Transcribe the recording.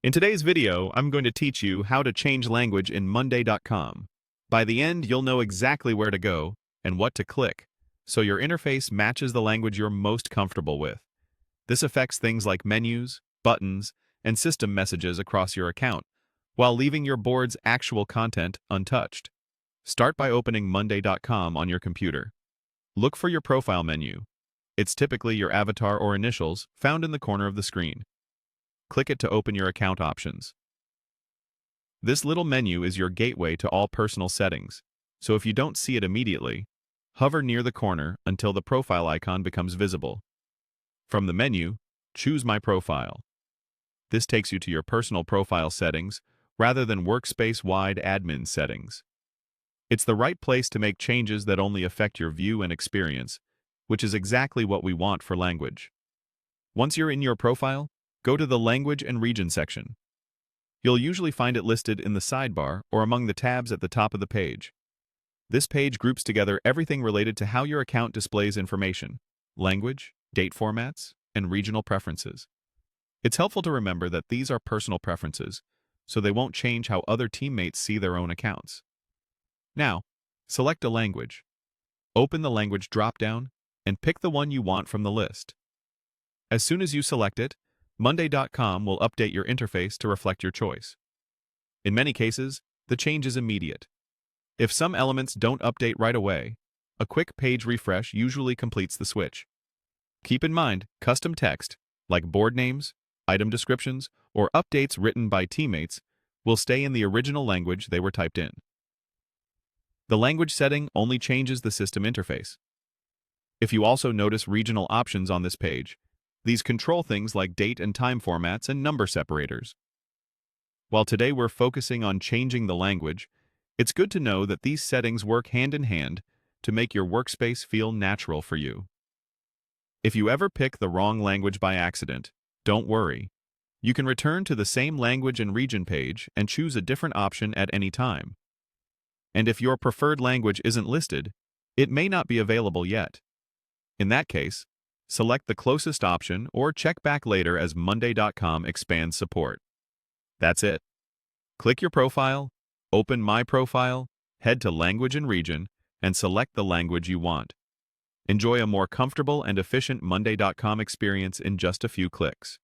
In today's video, I'm going to teach you how to change language in Monday.com. By the end, you'll know exactly where to go and what to click, so your interface matches the language you're most comfortable with. This affects things like menus, buttons, and system messages across your account, while leaving your board's actual content untouched. Start by opening Monday.com on your computer. Look for your profile menu. It's typically your avatar or initials found in the corner of the screen. Click it to open your account options. This little menu is your gateway to all personal settings, so if you don't see it immediately, hover near the corner until the profile icon becomes visible. From the menu, choose My Profile. This takes you to your personal profile settings rather than workspace-wide admin settings. It's the right place to make changes that only affect your view and experience, which is exactly what we want for language. Once you're in your profile, go to the Language and Region section. You'll usually find it listed in the sidebar or among the tabs at the top of the page. This page groups together everything related to how your account displays information: language, date formats, and regional preferences. It's helpful to remember that these are personal preferences, so they won't change how other teammates see their own accounts. Now, select a language. Open the language drop-down and pick the one you want from the list. As soon as you select it, Monday.com will update your interface to reflect your choice. In many cases, the change is immediate. If some elements don't update right away, a quick page refresh usually completes the switch. Keep in mind, custom text, like board names, item descriptions, or updates written by teammates, will stay in the original language they were typed in. The language setting only changes the system interface. If you also notice regional options on this page, these control things like date and time formats and number separators. While today we're focusing on changing the language, it's good to know that these settings work hand in hand to make your workspace feel natural for you. If you ever pick the wrong language by accident, don't worry. You can return to the same language and region page and choose a different option at any time. And if your preferred language isn't listed, it may not be available yet. In that case, select the closest option or check back later as Monday.com expands support. That's it. Click your profile, open My Profile, head to Language and Region, and select the language you want. Enjoy a more comfortable and efficient Monday.com experience in just a few clicks.